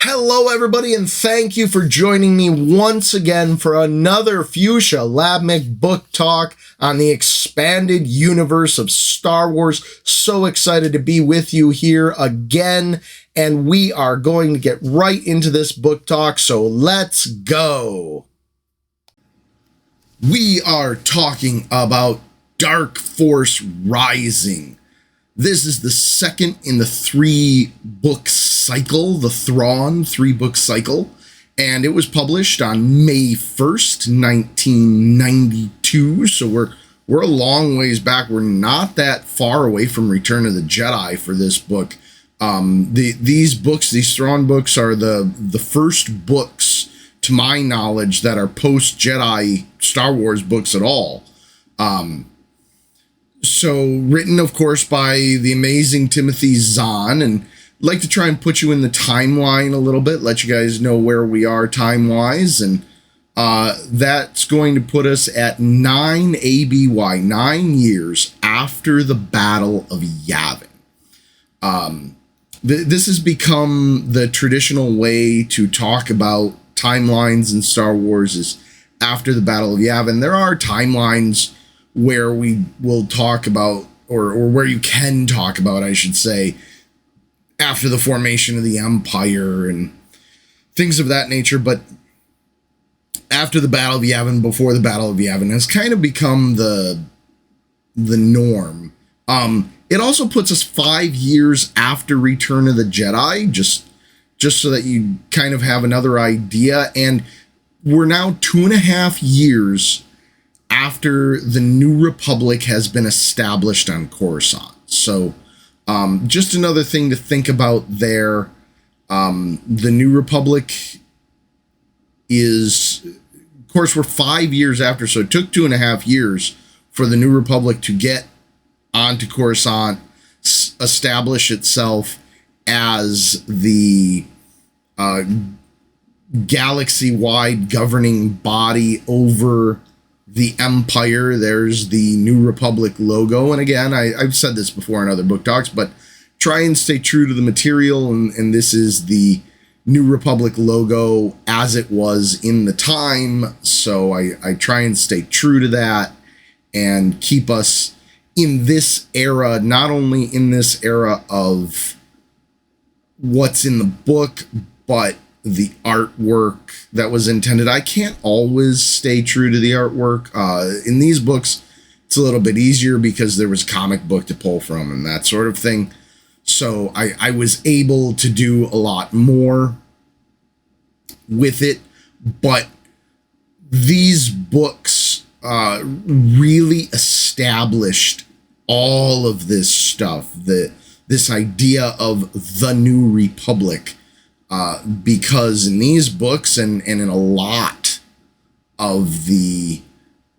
Hello, everybody, and thank you for joining me once again for another Fuchsia Labmic book talk on the expanded universe of Star Wars. So excited to be with you here again, and we are going to get right into this book talk, so let's go. We are talking about Dark Force Rising. This is the second in the three-book cycle, the Thrawn three-book cycle, and it was published on May 1st, 1992, so we're a long ways back. We're not that far away from Return of the Jedi for this book. These Thrawn books, are the first books, to my knowledge, that are post-Jedi Star Wars books at all. So written, of course, by the amazing Timothy Zahn, and I'd like to try and put you in the timeline a little bit, let you guys know where we are time-wise, and that's going to put us at 9 ABY, 9 years after the Battle of Yavin. This has become the traditional way to talk about timelines in Star Wars is after the Battle of Yavin. There are timelines where we will talk about, or where you can talk about, I should say, after the formation of the Empire and things of that nature. But after the Battle of Yavin, before the Battle of Yavin, has kind of become the norm. It also puts us 5 years after Return of the Jedi, just so that you kind of have another idea. And we're now 2.5 years after the New Republic has been established on Coruscant. So just another thing to think about there. The New Republic is, of course, we're 5 years after, so it took 2.5 years for the New Republic to get onto Coruscant, establish itself as the galaxy-wide governing body over the Empire. There's the New Republic logo. And again, I've said this before in other book talks, but try and stay true to the material. And this is the New Republic logo as it was in the time. So I try and stay true to that and keep us in this era, not only in this era of what's in the book, but the artwork that was intended. I can't always stay true to the artwork. In these books, it's a little bit easier because there was a comic book to pull from and that sort of thing. So I was able to do a lot more with it. But these books really established all of this stuff, this idea of the New Republic. Because in these books and in a lot of the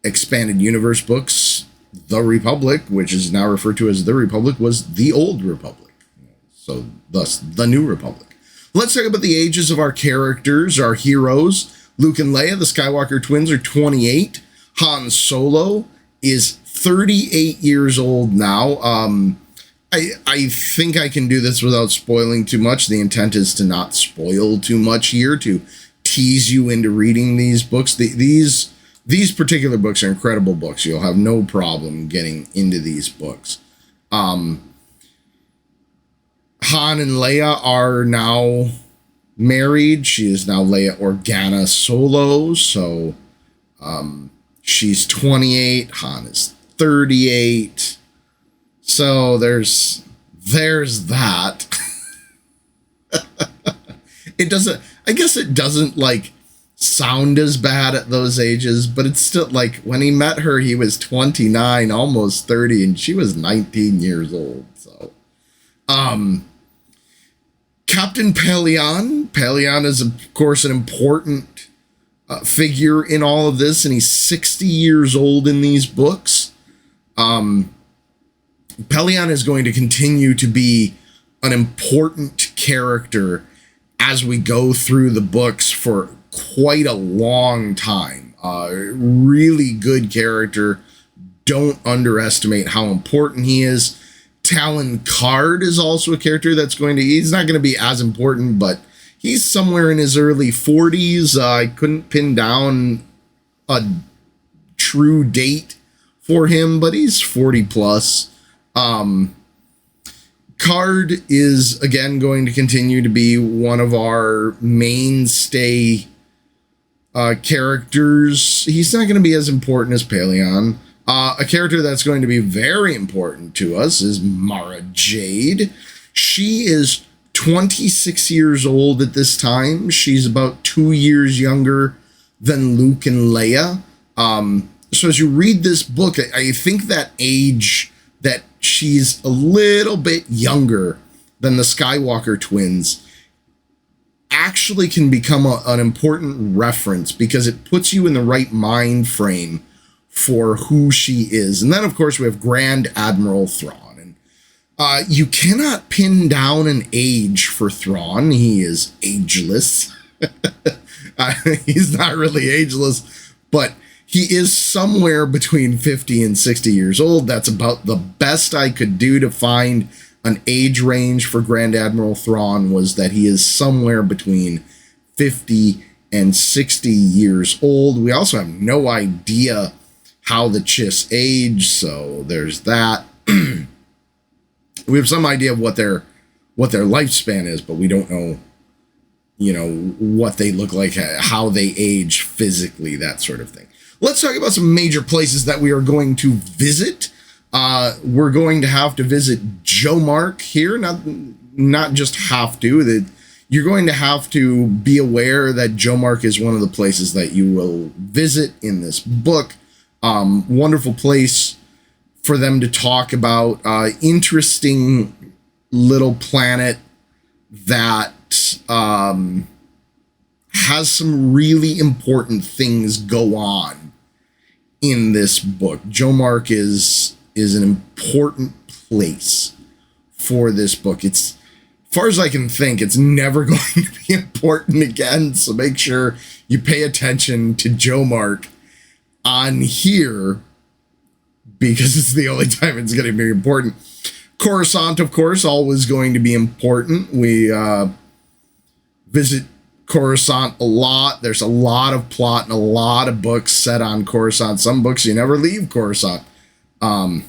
expanded universe books, the Republic, which is now referred to as the Republic, was the Old Republic. So thus, the New Republic. Let's talk about the ages of our characters, our heroes. Luke and Leia, the Skywalker twins, are 28. Han Solo is 38 years old now. I think I can do this without spoiling too much. The intent is to not spoil too much here, to tease you into reading these books. These particular books are incredible books. You'll have no problem getting into these books. Han and Leia are now married. She is now Leia Organa Solo. So she's 28. Han is 38. So there's that. I guess it doesn't like sound as bad at those ages, but it's still like when he met her, he was 29, almost 30, and she was 19 years old. So, Captain Pellaeon. Pellaeon is, of course, an important figure in all of this, and he's 60 years old in these books. Pellaeon is going to continue to be an important character as we go through the books for quite a long time. Really good character. Don't underestimate how important he is. Talon Card is also a character that's he's not going to be as important, but he's somewhere in his early 40s. I couldn't pin down a true date for him, but he's 40 plus. Card is, again, going to continue to be one of our mainstay characters. He's not going to be as important as Pellaeon. A character that's going to be very important to us is Mara Jade. She is 26 years old at this time. She's about 2 years younger than Luke and Leia. So as you read this book, I think that age that she's a little bit younger than the Skywalker twins actually can become an important reference because it puts you in the right mind frame for who she is. And then, of course, we have Grand Admiral Thrawn. And you cannot pin down an age for Thrawn. He is ageless. He's not really ageless, but he is somewhere between 50 and 60 years old. That's about the best I could do to find an age range for Grand Admiral Thrawn, was that he is somewhere between 50 and 60 years old. We also have no idea how the Chiss age, so there's that. We have some idea of what their lifespan is, but we don't know, what they look like, how they age physically, that sort of thing. Let's talk about some major places that we are going to visit. We're going to have to visit Jomark here. Not just have to. That you're going to have to be aware that Jomark is one of the places that you will visit in this book. Wonderful place for them to talk about. Interesting little planet that has some really important things go on in this book. Jomark is an important place for this book. It's, as far as I can think, it's never going to be important again. So make sure you pay attention to Jomark on here, because it's the only time it's going to be important. Coruscant, of course, always going to be important. We visit Coruscant a lot. There's a lot of plot and a lot of books set on Coruscant. Some books you never leave Coruscant. So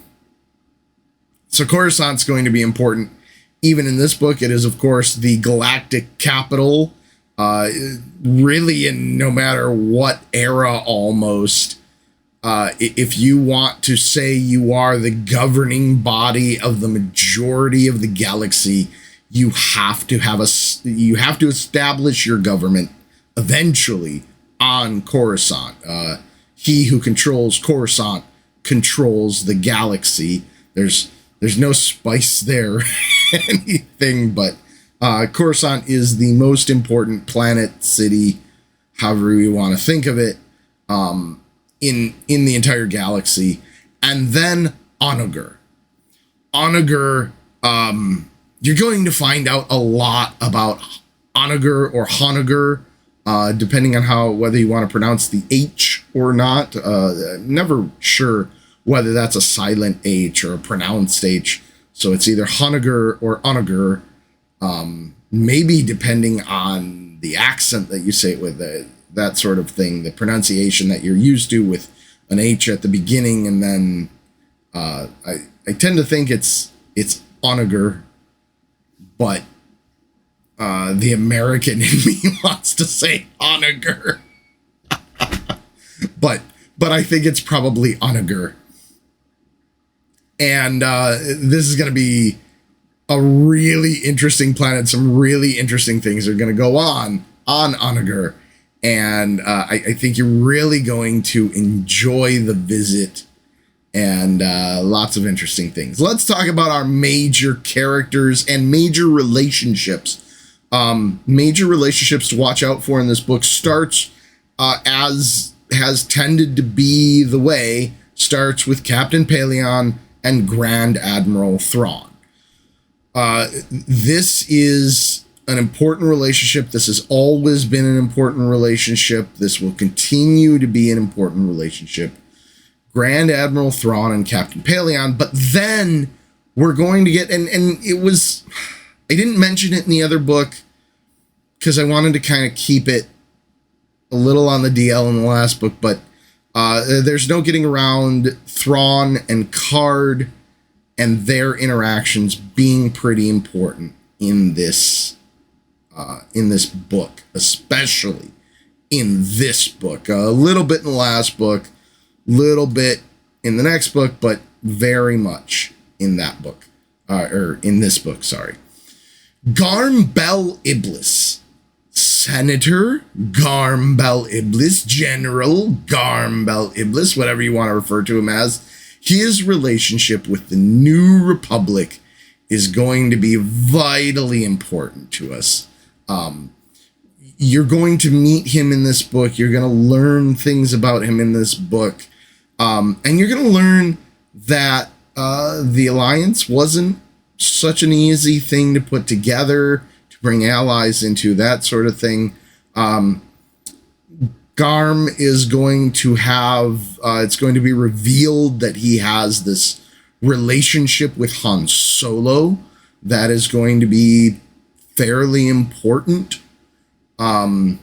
Coruscant's going to be important. Even in this book, it is, of course, the galactic capital. Really, in no matter what era, almost, if you want to say you are the governing body of the majority of the galaxy, you have to establish your government eventually on Coruscant. He who controls Coruscant controls the galaxy. There's no spice there, anything, but Coruscant is the most important planet, city, however you want to think of it, in the entire galaxy. And then Onager. Onager, you're going to find out a lot about Onager or Honager, depending on whether you want to pronounce the H or not. Never sure whether that's a silent H or a pronounced H. So it's either Honager or Onager, maybe depending on the accent that you say it with, that sort of thing, the pronunciation that you're used to with an H at the beginning. And then I tend to think it's Onager, but the American in me wants to say Onager. but I think it's probably Onager. And this is going to be a really interesting planet. Some really interesting things are going to go on Onager. And I think you're really going to enjoy the visit, and lots of interesting things. Let's talk about our major characters and major relationships. Major relationships to watch out for in this book starts, as has tended to be the way, starts with Captain Pellaeon and Grand Admiral Thrawn. This is an important relationship. This has always been an important relationship. This will continue to be an important relationship. Grand Admiral Thrawn and Captain Pellaeon. But then we're going to get, and it was, I didn't mention it in the other book. because I wanted to kind of keep it a little on the DL in the last book, but there's no getting around Thrawn and Card and their interactions being pretty important in this book, especially in this book. A little bit in the last book, little bit in the next book, but very much in that book, or in this book, sorry. Garm Bel Iblis. Senator Garm Bel Iblis, General Garm Bel Iblis, whatever you want to refer to him as, his relationship with the New Republic is going to be vitally important to us. You're going to meet him in this book. You're going to learn things about him in this book. And you're going to learn that the Alliance wasn't such an easy thing to put together, to bring allies into, that sort of thing. Garm is going to have, it's going to be revealed that he has this relationship with Han Solo that is going to be fairly important. More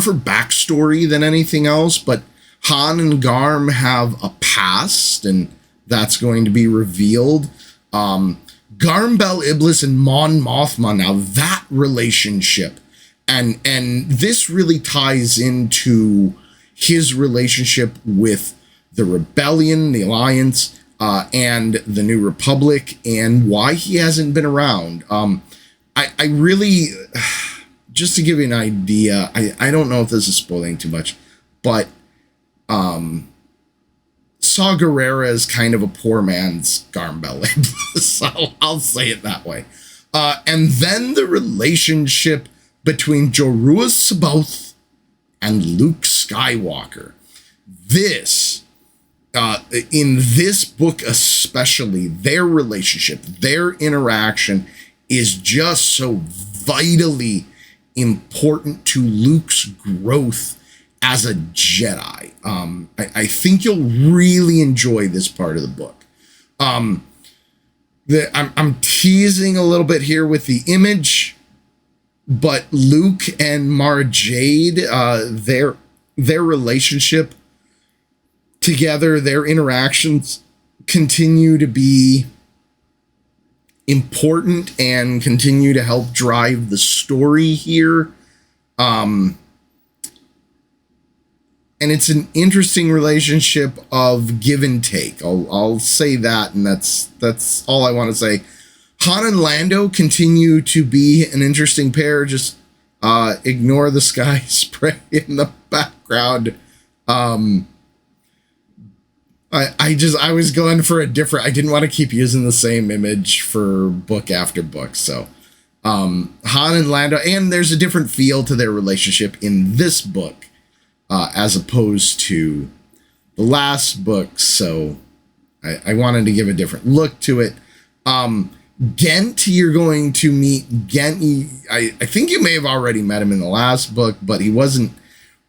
for backstory than anything else, but Han and Garm have a past, and that's going to be revealed. Garm Bel Iblis and Mon Mothma, now that relationship, and this really ties into his relationship with the Rebellion, the Alliance, and the New Republic, and why he hasn't been around. I really, just to give you an idea, I don't know if this is spoiling too much, but Saw Gerrera is kind of a poor man's Garm Bel Iblis. I'll say it that way. And then the relationship between Jorua C'baoth and Luke Skywalker. This, in this book especially, their relationship, their interaction is just so vitally important to Luke's growth as a Jedi. I think you'll really enjoy this part of the book. I'm teasing a little bit here with the image, but Luke and Mara Jade, their relationship together, their interactions continue to be important and continue to help drive the story here. And it's an interesting relationship of give and take. I'll say that, and that's all I want to say. Han and Lando continue to be an interesting pair. Just ignore the sky spray in the background. I was going for a different. I didn't want to keep using the same image for book after book. So Han and Lando, and there's a different feel to their relationship in this book, as opposed to the last book. So I wanted to give a different look to it. Ghent, you're going to meet Ghent. I think you may have already met him in the last book, but he wasn't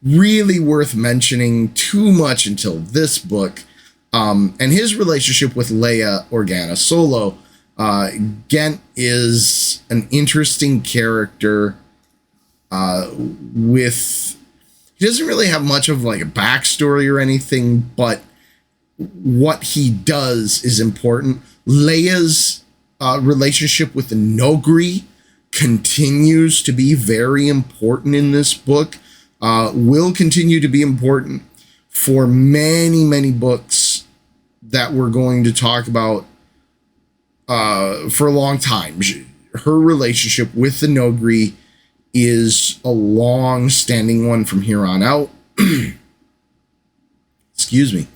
really worth mentioning too much until this book. And his relationship with Leia Organa Solo. Ghent is an interesting character with... He doesn't really have much of like a backstory or anything, but what he does is important. Leia's relationship with the Noghri continues to be very important in this book, will continue to be important for many, many books that we're going to talk about for a long time. Her relationship with the Noghri is a long-standing one from here on out. Excuse me.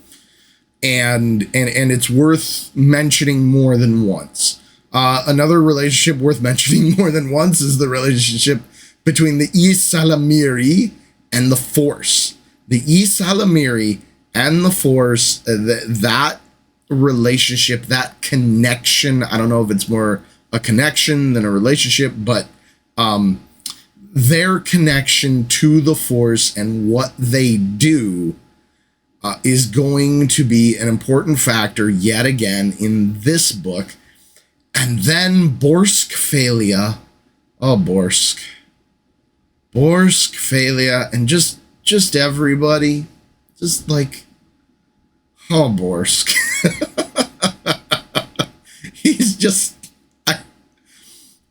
And it's worth mentioning more than once. Another relationship worth mentioning more than once is the relationship between the Ysalamiri and the Force. The Ysalamiri and the Force, that relationship, that connection, I don't know if it's more a connection than a relationship, but their connection to the Force and what they do is going to be an important factor yet again in this book. And then Borsk Phalia. Oh, Borsk, Phalia, and just everybody. Just like, oh, Borsk. He's just, I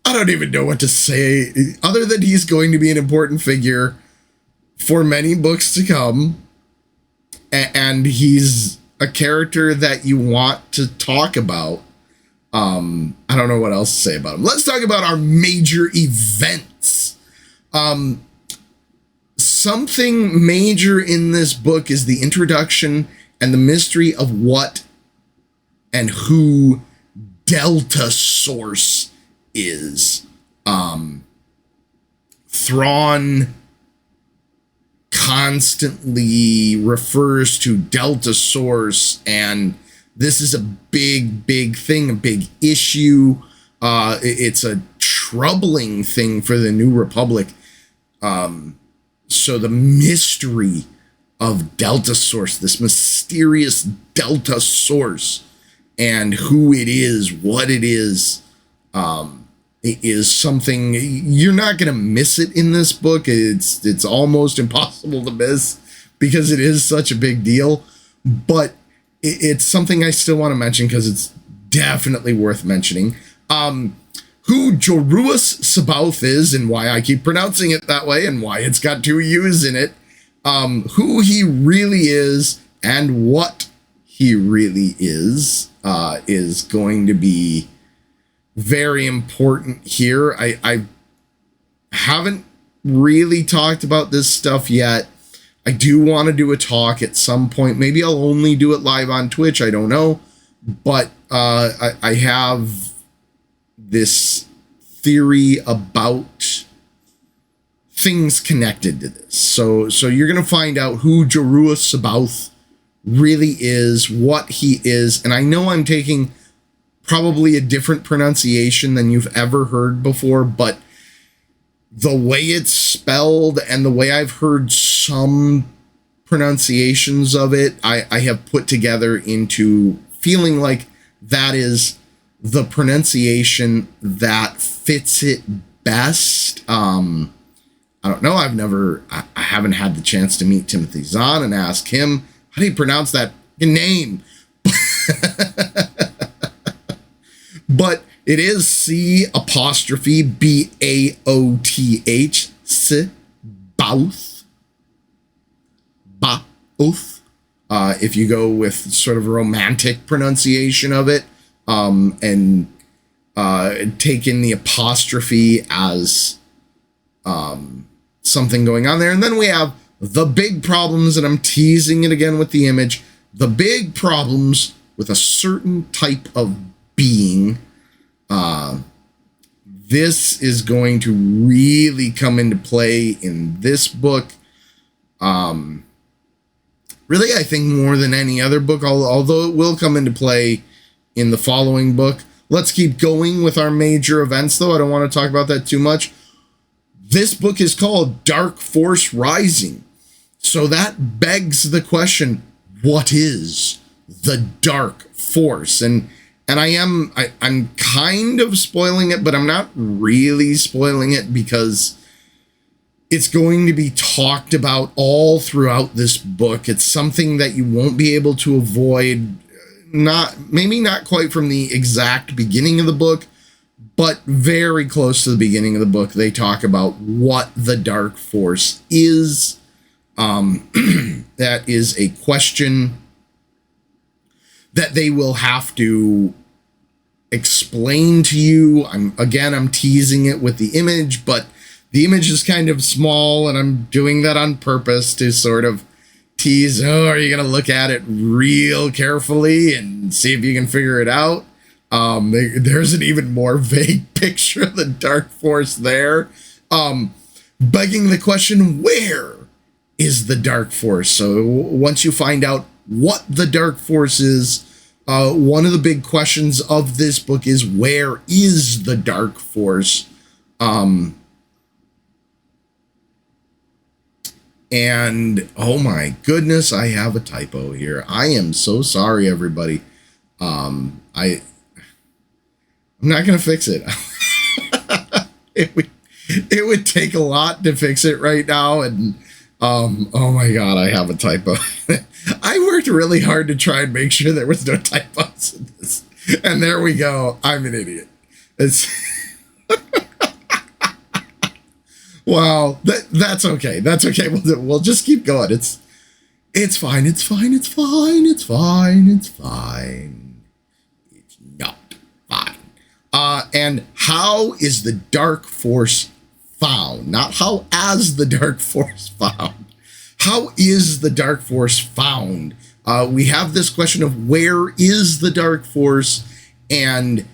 don't even know what to say, other than he's going to be an important figure for many books to come. And he's a character that you want to talk about. I don't know what else to say about him. Let's talk about our major events. Something major in this book is the introduction and the mystery of what and who Delta Source is. Thrawn constantly refers to Delta Source, and this is a big thing, a big issue. It's a troubling thing for the New Republic. So the mystery of Delta Source, this mysterious Delta Source, and who it is, what it is something you're not going to miss it in this book. It's almost impossible to miss because it is such a big deal, but it's something I still want to mention because it's definitely worth mentioning. Who Joruus C'baoth is and why I keep pronouncing it that way and why it's got two U's in it. Who he really is and what he really is going to be very important here. I haven't really talked about this stuff yet. I do want to do a talk at some point. Maybe I'll only do it live on Twitch. I don't know. But I have this theory about things connected to this. So you're going to find out who Joruus C'baoth really is, what he is. And I know I'm taking probably a different pronunciation than you've ever heard before, but the way it's spelled and the way I've heard some pronunciations of it, I have put together into feeling like that is the pronunciation that fits it best. I don't know. I haven't had the chance to meet Timothy Zahn and ask him, how do you pronounce that name? But it is C''BAOTH, C'baoth. Baoth. If you go with sort of a romantic pronunciation of it, and take in the apostrophe as something going on there. And then we have the big problems, and I'm teasing it again with the image, the big problems with a certain type of being. This is going to really come into play in this book. Really, I think more than any other book, although it will come into play in the following book. Let's keep going with our major events, though. I don't want to talk about that too much. This book is called Dark Force Rising. So that begs the question, what is the Dark Force? And I'm kind of spoiling it, but I'm not really spoiling it because it's going to be talked about all throughout this book. It's something that you won't be able to avoid, maybe not quite from the exact beginning of the book, but very close to the beginning of the book. They talk about what the Dark Force is. That is a question that they will have to explain to you. I'm teasing it with the image, but the image is kind of small, and I'm doing that on purpose to sort of tease, are you going to look at it real carefully and see if you can figure it out? There's an even more vague picture of the Dark Force there. Begging the question, where is the Dark Force? So once you find out what the Dark Force is, one of the big questions of this book is, where is the Dark Force? And oh my goodness, I have a typo here. I am so sorry, everybody. I'm not gonna fix it. It would take a lot to fix it right now, and oh my god, I have a typo. I worked really hard to try and make sure there was no typos in this, and there we go. I'm an idiot. It's wow. That's okay. That's okay. We'll just keep going. It's fine. It's fine. It's fine. It's fine. It's fine. It's not fine. And how is the Dark Force found? Not how as the Dark Force found. How is the Dark Force found? We have this question of where is the Dark Force, and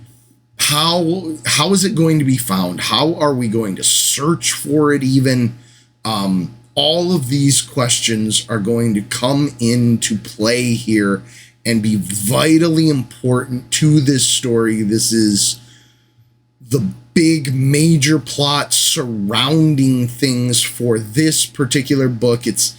how is it going to be found? How are we going to search for it even? All of these questions are going to come into play here and be vitally important to this story. This is the big major plot surrounding things for this particular book. It's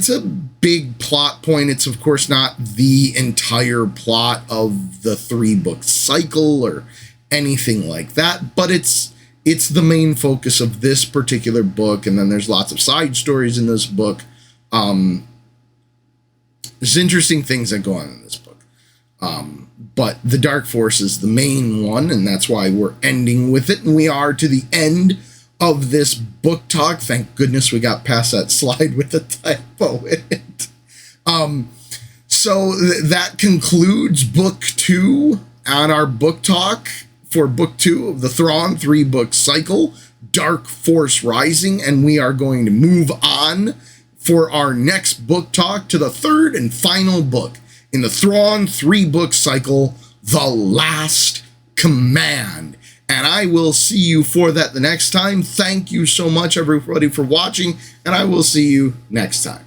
a big plot point. It's of course not the entire plot of the 3-book cycle or anything like that, but it's the main focus of this particular book. And then there's lots of side stories in this book. There's interesting things that go on in this book. But the Dark Force is the main one, and that's why we're ending with it. And we are to the end of this book talk. Thank goodness we got past that slide with the typo in it. So that concludes book 2 on our book talk for book 2 of the Thrawn 3-book cycle, Dark Force Rising. And we are going to move on for our next book talk to the 3rd and final book in the Thrawn 3-book cycle, The Last Command. And I will see you for that the next time. Thank you so much, everybody, for watching, and I will see you next time.